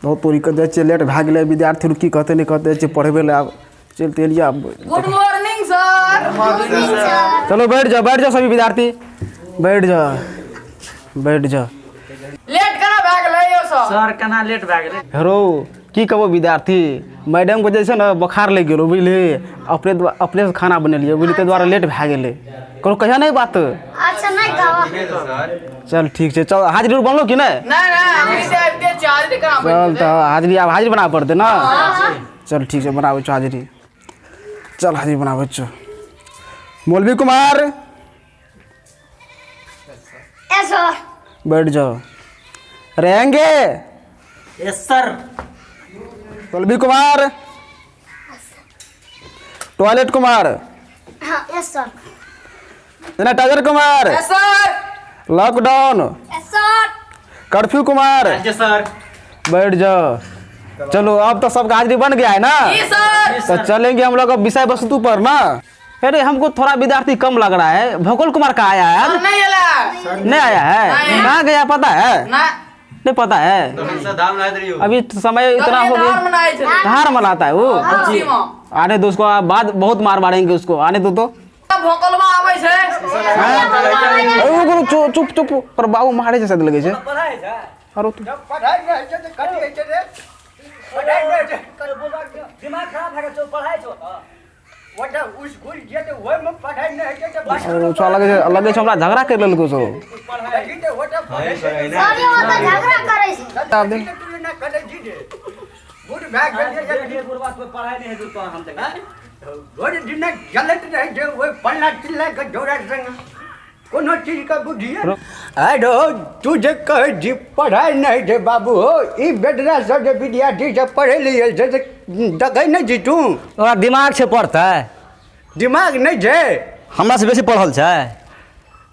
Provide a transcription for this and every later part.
तो तोरी कर दे छे लेट भाग ले विद्यार्थी की कहते नहीं कहते छे पढ़बे ले आब चलते एलिया। Good morning sir. चलो बैठ जाओ सभी विद्यार्थी बैठ जा। लेट कना भाग ले यो सर कना लेट भाग ले हेरो की कहबो विद्यार्थी मैडम को जैसे ना बुखार लग गेलो बुझले अपने से खाना बनेलिए बुझली ते द्वारा लेट भए गेले करो कहिया नहीं बात। अच्छा नहीं कहवा चल ठीक है चल हाजिरी बनलो कि नहीं। नहीं से आते चार्ज करा चल तो हाजिरी बना पड़ते ना। चल ठीक है बनावे छो हाजिरी। चल हाजिरी बनावे छो। मौलवी कुमार ऐसा बैठ जाओ रहेंगे। Yes sir. मौलवी कुमार टॉयलेट कुमार हाँ yes sir sanitiser Kumar yes sir lockdown yes sir curfew Kumar yes sir. बैठ जाओ। चलो अब तो सबका हाजिरी बन गया है ना। जी सर। तो चलेंगे हम लोग विषय वस्तु पर ना। अरे हमको थोड़ा विद्यार्थी कम लग रहा है। भगोल कुमार कहाँ आया है? नहीं आला नहीं आया है। कहाँ गया पता है? ना नहीं पता है। अभी समय इतना हो गया धार मनाता है वो। आने दो उसको बाद बहुत मार मारेंगे उसको। आने दो तो भोकलवा आवे छे। चुप पर बाबू मारे जैसा लगे छे। अरे तू दिमाग खराब है तो पढ़ाई छो वटा उस स्कूल जे तो ओय में पढ़ाई नहीं है अरे चल लगे छे हमरा झगड़ा कर लेलको सो। पढ़ाई तो वटा सारे वाला झगड़ा करे छे आप देख तू ना करे जी दे गुड बैग के गुरबात पे पढ़ाई नहीं है तो हम तक रोज दिन गलत रहे जे ओय पढ़ना चिल्ला के जोड़ा संग कोनो चीज का बुद्धि है। अरे तू जे कह जी पढ़ाई नहीं जे बाबू हो ई बेडरा सब जे विद्यार्थी से पढ़े लिए जे दगै नहीं जी तू तोरा दिमाग से पढ़ता है दिमाग नहीं जे हमरा से बेसी पढ़ल छै।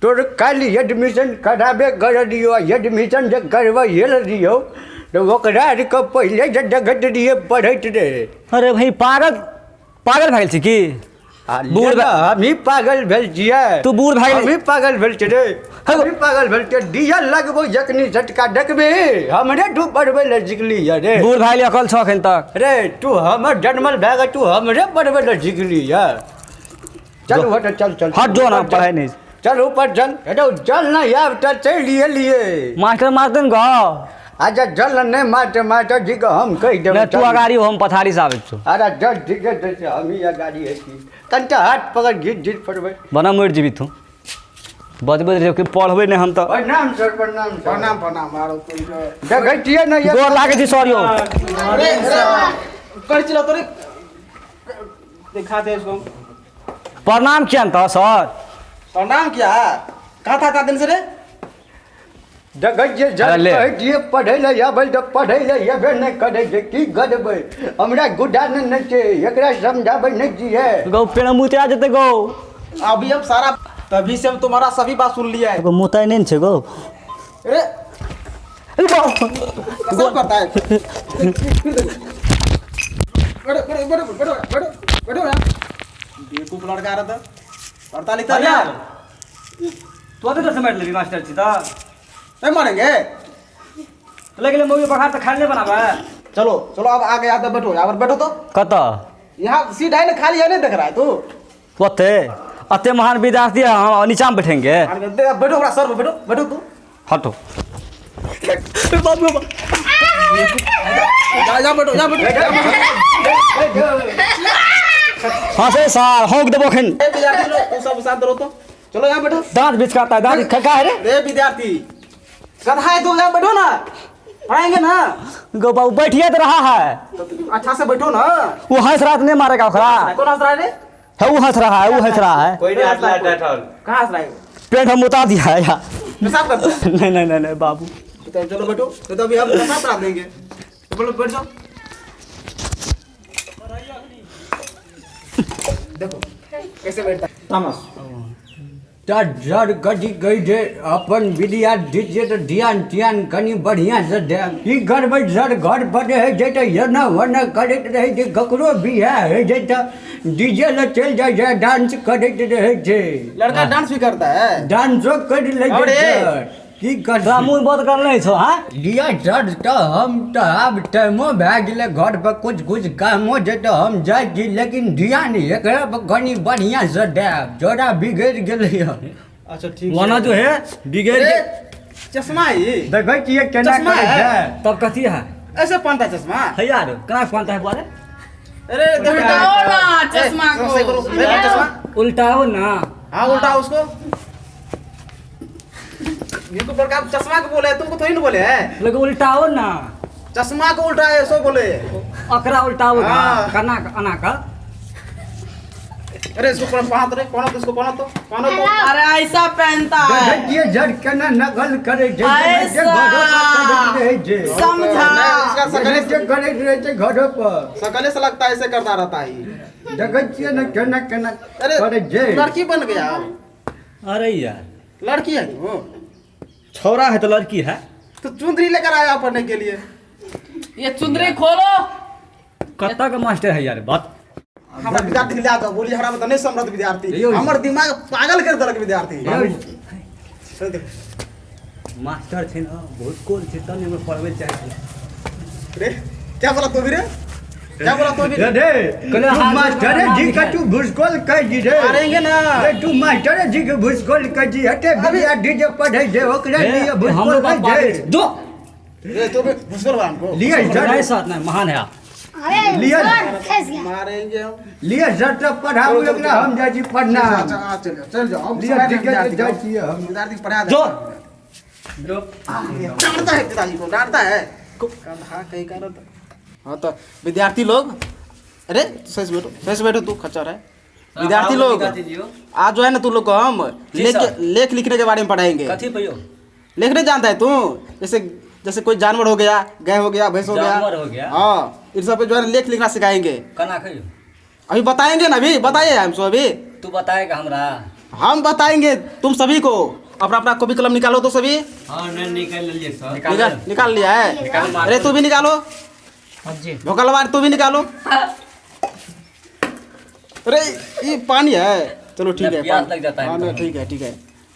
तोर काली एडमिशन कराबे कर दियो एडमिशन जे करबे हेल दियो तो ओकरा के पहले जे जगत दिए पढ़ैत रे। अरे भाई पागल भए गेल छी की? बूढ़ हमी पागल भेल छियै। तू बूढ़ भए गेल हमी पागल भेल छी रे। हमी पागल भेल छी दिया लगबो जखनी झटका देखबे हमरे तू पढ़बे ले सिखली रे। बूढ़ भए गेल अकल छ अखन तक। रे तू हमर जन्मल भए गए तू हमरे पढ़बे ले सिखली चल हट चल हट जो ना पढ़ाई नहीं। चल ऊपर चल हेडो चल ना यार चल लिए मास्टर मारते न गो। अच्छा चल नहीं मास्टर जी को हम कह देबे तू अगाड़ी हो हम पथारी से आबै छौ। अरे चल ठीक है हम ही गाड़ी है की तंटा हाथ पकड़ घिच पड़बे बना मर जीबी तू बजबे रे कि पढ़बे नहीं हम तो। प्रणाम सर प्रणाम मारो देखै छियै ना ये गोर लागे छी सर यो। अरे कर चलो तोरे दिखा दे इसको। प्रणाम किया न तो सर। तो नाम क्या है? कहाँ था दिन से रे? देखै छियै जब कहै छियै पढ़ै ले आबै त पढ़ै ले एबे नहीं करै छै की करबै हमरा गुड्डा नहीं छै एकरा समझाबै नहीं छियै। गौ पेड़ मुतिया जते गौ। अभी हम सारा तभी से हम तुम्हारा सभी बात सुन लिया है। गौ मुताई नहीं छै गौ। अरे सब करता है। बैठो यार बेवकूफ लड़का रहा था पढ़ता लिखता यार। तो तो समझ लेबी मास्टर छी त नहीं मारेंगे लेकिन मौगी बखार त खाने बनाबे। चलो अब आगे यहाँ तो बैठो यहाँ पर बैठो तो कत यहाँ सीट है ना खाली है नहीं देख रहा है तू ओते अते महान विद्यार्थी है हम नीचा में बैठेंगे। बैठो हमारा सर पे बैठो तू हटो हाँ से सार होक देबो खन तू सब साथ रहो तो चलो यहाँ बैठो। दांत बिचकाता है दांत का है रे विद्यार्थी गधा है तो यहाँ बैठो ना पढ़ाएंगे ना। गो बाबू बैठिए तो रहा है तो अच्छा से बैठो ना। वो हंस रहा नहीं मारेगा ओकरा। कौन हंस रहा है रे? है वो हंस रहा है कोई नहीं हंस रहा है कहाँ हंस रहा है? पेट हम उतार दिया है यार। पेशाब करता है? नहीं बाबू तो चलो बैठो तो अभी हम पेशाब करा देंगे तो बोलो बैठ जाओ। देखो कैसे बैठता है तामस जड़ गड़ी गई जे अपन विद्यार्थी जे तो ध्यान कनी बढ़िया से दे ई घर में जड़ घर पर है जे तो यना वना करत रहे जे ककरो भी है जे तो डीजे ले चल जाए जे डांस करत रहे जे लड़का डांस भी करता है। डांसो कर ले जे की कर तोरा मुँह बंद कर नहीं छो हाँ लिया सर तो हम तो अब टाइमो भए गेलै घर पर कुछ कामो छै तो हम जाइ छी लेकिन ध्यान एकरा पर कनी बढ़िया से देब जोड़ा बिगड़ गेलै हन अच्छा ठीक वरना जो है बिगड़ अरे के चश्मा है ये देखै छियै केना चश्मा करै है? छै तब कथी है ऐसे पहनता है चश्मा है यार कना पहनता है बोले अरे देखो उल्टाओ ना चश्मा को। सही करो मेरा चश्मा उल्टा हो ना हाँ उल्टा उसको इनको बड़का चश्मा को बोले तुमको थोड़ी ना बोले है लेकिन उल्टा हो ना चश्मा को उल्टा है सो बोले अकरा उल्टा हो ना हाँ। कना अना का अरे इसको पहना तो पहना तो इसको पहना तो अरे ऐसा पहनता देखै है छियै जड़ केना नकल करै छै ऐसा। घरो पर करैत रहै छै समझा इसका सकले से करैत रहै छै घरो पर सकले से लगता है ऐसे करता रहता है देखै छियै ने केना केना अरे करै छै लड़की बन गया अरे यार लड़की है वो छोरा है तो लड़की है तो चुंदरी लेकर आया पढ़ने के लिए ये चुंदरी खोलो। कत्ता का मास्टर है यार बात हमारा विद्यार्थी ले आता बोली हरा तो नहीं समृद्ध विद्यार्थी यो। हमर दिमाग पागल कर देलक विद्यार्थी मास्टर छै ना बहुत कोल छै तब हम पढ़बै चाहे छी रे क्या बोला तू भी रे क्या बोला तू भी रे? रे कहले तू हाथ में मास्टर हाथ जी में का तू घुसखोल कह दी रे मारेंगे ना रे तू मास्टर जी के घुसखोल कह दी हटे विद्यार्थी जे पढ़ै छै ओकरा लिए हम घुसखोल लोग कह बात दे दो रे तू भी घुसखोर बना हमको लिए नहीं सर साथ नहीं महान है अरे लिया। सर फंस गया मारेंगे हम लिए सर तो पढ़ाऊ ओकरा हम जाइ छी पढ़ना अच्छा चल जाओ हम लिया समय में टिकट विद्यार्थी जाइ जाओ। छी हम विद्यार्थी पढ़ा दे जो डांटता है पिताजी को डांटता है हाँ कहीं का हाँ तो विद्यार्थी लोग अरे सही बैठो तू खच्चर है विद्यार्थी लोग आज जो है ना तू लोग को हम लेख लिखने के बारे में पढ़ाएंगे कथी पयो लेख नहीं जानता है तू जैसे कोई जानवर हो गया गाय हो गया भैंस हो जानवर हो गया गया। हाँ इन सब पे जो है लेख लिखना सिखाएंगे कना खयो अभी बताएंगे ना अभी बताइए हमसे अभी तू बताएगा हमरा हम बताएंगे तुम सभी को अपना अपना कॉपी कलम निकालो तो सभी हां नहीं निकाल लिए सर निकाल लिया है अरे तू भी निकालो भोकलवार तू भी निकालो अरे ये पानी है चलो ठीक है प्यास लग जाता है हाँ नहीं, ठीक है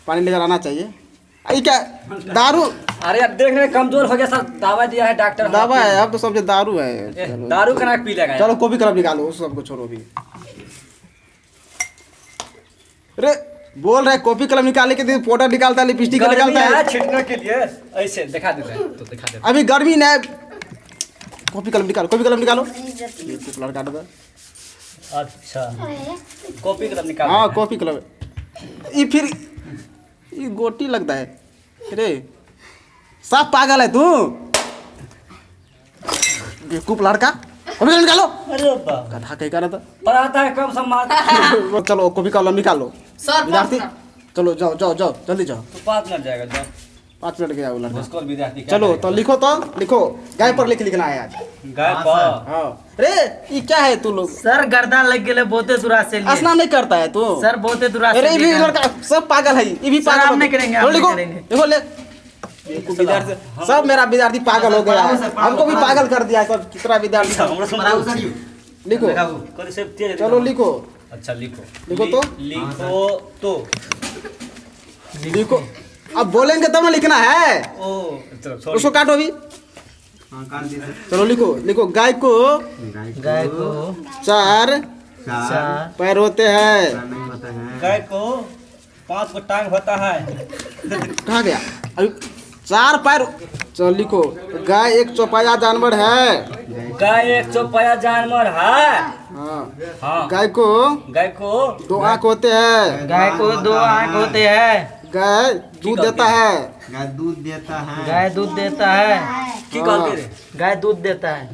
पानी लेकर आना चाहिए ये क्या दारू अरे अब देख रहे कमजोर हो गया सर दवा दिया है डॉक्टर दवा है अब तो सब जो दारू है चलो दारू कना पी लेगा चलो कॉपी कलम निकालो उस सबको छोड़ो भी अरे बोल रहे कॉपी कलम निकालने के दिन पाउडर निकालता है लिपस्टिक निकालता है छिड़कने के लिए ऐसे दिखा देते हैं तो दिखा देते अभी गर्मी न कॉपी कलम निकालो ये कुछ लड़का दे अच्छा कॉपी कलम निकाल हाँ कॉपी कलम ये फिर ये गोटी लगता है अरे सब पागल है तू बेवकूफ लड़का कॉपी कलम निकालो अरे बाप गधा कहीं कर रहा पढ़ाता है कम सम्मान था चलो कॉपी कलम निकालो सर विद्यार्थी चलो जाओ जल्दी जाओ तो 5 मिनट जाएगा जाओ 5 मिनट गया वो लड़का स्कूल विद्यार्थी क्या चलो करेगा? तो लिखो गाय पर लिखना है आज गाय पर हाँ अरे ये क्या है तू लोग सर गर्दन लग गेले बहुते दूरा से लिए स्नान नहीं करता है तू सर बहुते दूरा अरे से ये भी लिए लड़का सब पागल है ये भी सर, पागल हम हो नहीं गया। करेंगे, लो, हम लिखो नहीं करेंगे। लिखो ले विद्यार्थी सब मेरा विद्यार्थी पागल हो गया है हमको भी पागल कर दिया है सब कितना विद्यार्थी सब। हमरा सुन लिखो कर से तेज चलो लिखो अच्छा लिखो लिखो तो लिखो तो लिखो अब बोलेंगे तब ना लिखना है ओ चलो सॉरी उसको काटो अभी चलो लिखो गाय को गाय को 4 चार पैर होते हैं गाय को 5 को टांग होता है कहाँ गया अभी 4 पैर चलो लिखो गाय एक चौपाया जानवर है गाय एक चौपाया जानवर है हाँ हाँ गाय को गाय को 2 आँख होते हैं गाय को 2 आँख होते हैं गाय दूध देता है गाय दूध देता है की कहते रे गाय दूध देता है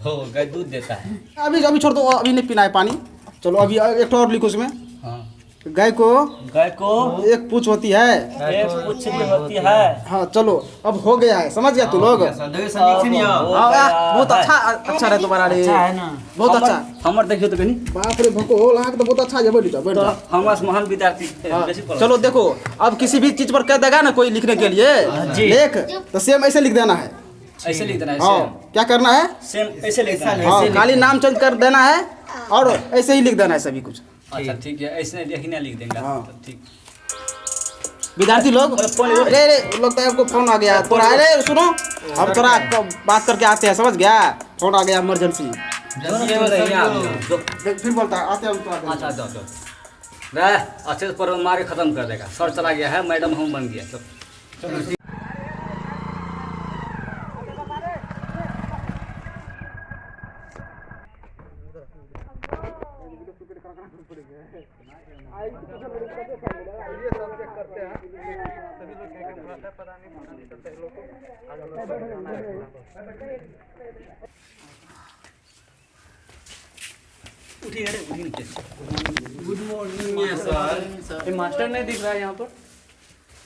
हो गाय दूध देता है अभी छोड़ दो अभी नहीं पीना है पानी चलो अभी एक और लिखो उसमें हाँ गाय को गाय को एक पूंछ होती है एक पूंछ भी होती है हाँ चलो अब हो गया है समझ गया तू लोग बहुत अच्छा रहे तुम्हारा रे अच्छा है ना बहुत अच्छा हमर देखियो तो कनी बाप रे भको लाग तो बहुत अच्छा है बैठ जाओ तो हमरा से महान विद्यार्थी हाँ, बेसी पढ़ा चलो देखो अब किसी भी चीज पर कह देगा ना कोई लिखने के लिए जी। लेख तो सेम ऐसे लिख देना है ऐसे लिख देना है हाँ क्या करना है सेम ऐसे लिख देना है हाँ खाली नाम चेंज कर देना है और ऐसे ही लिख देना है सभी कुछ अच्छा ठीक है ऐसे लिखना लिख देंगे हाँ। तो ठीक विद्यार्थी लोग, अरे लगता है आपको फोन आ गया थोड़ा। अरे सुनो, हम थोड़ा बात करके आते हैं, समझ गया? फोन आ गया इमरजेंसी। फिर बोलता है आते हैं हम तो। अच्छा अच्छा अच्छा, अच्छे से पर मार के खत्म कर देगा। सर चला गया है, मैडम हम बन गया सब। Good morning sir. ये मास्टर नहीं दिख रहा है यहाँ पर।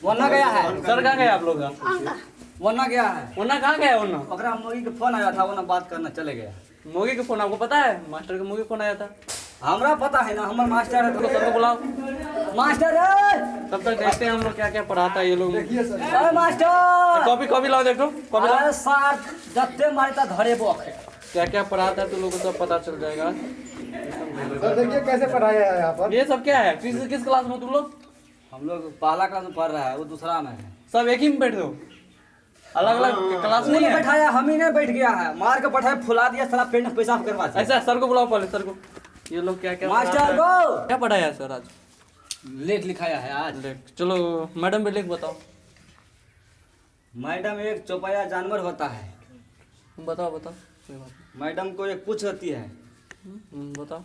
वरना गया है, सर कहाँ गए आप लोग? वरना गया है। वरना कहाँ गया? वरना ओकरा मोगी के फोन आया था, वरना बात करना चले गया। मोगी का फोन आपको पता है? मास्टर का मोगी फोन आया था। हमरा पता है ना, हमारे मास्टर है। तो सर को बुलाओ, मास्टर है, तब तक देखते हैं हम लोग क्या क्या पढ़ाता है ये लोग। अरे मास्टर कॉपी कॉपी लाओ, देखो कॉपी लाओ। अरे सर जत्ते मारता धरे बोख है। क्या क्या पढ़ाता है तो लोगों को सब पता चल जाएगा। सर देखिए कैसे पढ़ाया है यहाँ पर। ये सब क्या है? किस क्लास में तुम लोग? हम लोग पहला क्लास में पढ़ रहा है, वो दूसरा में है। सब एक ही में बैठे हो? अलग अलग क्लास नहीं नहीं है? बैठाया, हम ही ने बैठ गया है। मार के बैठाया, फुला दिया साला, पेट में पैसा करवा दिया। ऐसा सर को बुलाओ पहले, सर को। ये लोग क्या क्या मास्टर पढ़ाते हैं? को क्या पढ़ाया है सर आज? लेख लिखाया है आज। देख चलो मैडम पे लेख बताओ। मैडम एक चौपाया जानवर होता है। बताओ बताओ, कोई बात मैडम को एक पूंछ होती है। नहीं। बताओ।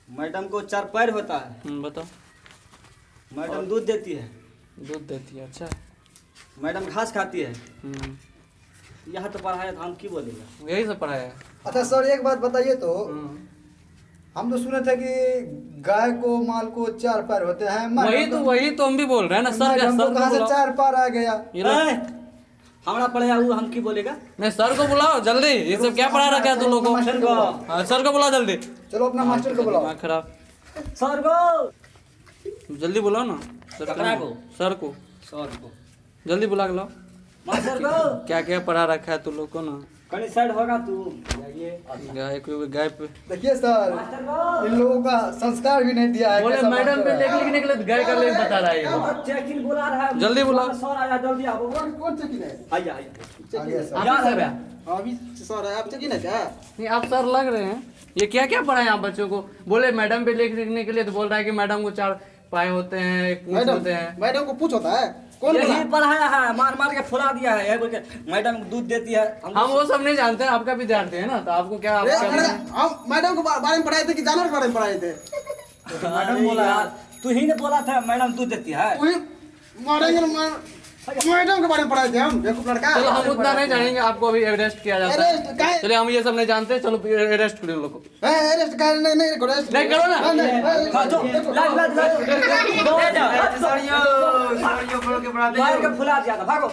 मैडम को 4 पैर होता है। बताओ। मैडम दूध देती है। दूध देती है, अच्छा। मैडम घास खाती है। हम्म, यहाँ तो पढ़ाया था, हम की बोलेगा। यही सब पढ़ाया है। अच्छा सर एक बात बताइए तो, हम्म। हम तो सुने थे कि गाय को माल को 4 पैर होते हैं। वही तो हम भी बोल रहे हैं ना सर। मैडम को सर कहाँ को से बुलाओ। 4 पैर आ गया? ये लोग ए, हमरा पढ़ाया वो हम की बोलेगा। नहीं, सर को बुलाओ जल्दी। ये सब क्या पढ़ा रखा है तुम लोगों मास्टर को बुलाओ। को? हाँ, सर को बुलाओ जल्दी। चलो अपना मास्टर को बुलाओ। दिमाग खराब। सर को जल्दी बुलाओ ना सर ककरा को? सर को सर को जल्दी बुला के लाओ। मास्टर को क्या क्या पढ़ा रखा है तुम लोग को ना? कहीं साइड होगा तू। गाय को गाय पे देखिए सर, इन लोगों का संस्कार भी नहीं दिया है। बोले कैसा मैडम मास्टर पे है। लेख लिखने के लिए गाय का लेख बता रहा है ये लोग। चेकिंग बुला रहा है। जल्दी बुलाओ। सर आया, जल्दी आओ। कौन चेकिंग है? आइए आइए। आ गया सर। याद है भैया? अभी सर आप चेकिंग है क्या? नहीं, आप सर लग रहे हैं। ये क्या क्या पढ़ा है आप बच्चों को? बोले मैडम पे लेख लिखने के लिए, तो बोल रहा है कि मैडम को 4 पाए होते हैं, एक पूंछ मैडम होते हैं। मैडम को पूछ होता है? कौन बोला? यही पढ़ाया है, मार मार के फुला दिया है। बोल के मैडम दूध देती है। हम वो सब नहीं जानते हैं, आपका विद्यार्थी है ना, तो आपको क्या अरे, आपका अरे, हम मैडम के बारे में पढ़ाए थे कि जानवर के बारे में पढ़ाए थे? मैडम बोला यार, तू ही ने बोला था मैडम दूध देती है। वही मारेंगे ना, मैडम के बारे में पढ़ाए थे हम, बेवकूफ लड़का। चलो हम उतना नहीं जानेंगे, आपको अभी अरेस्ट किया जाता अरेस्ट है। काहे? चलिए हम ये सब नहीं जानते, चलो अरेस्ट करो इन लोग को। अरेस्ट कर नहीं करो, अरेस्ट नहीं करो ना। हाँ, जो, लाज, लाज, लाज। ले जाओ। मार के फुला दिया था, भागो।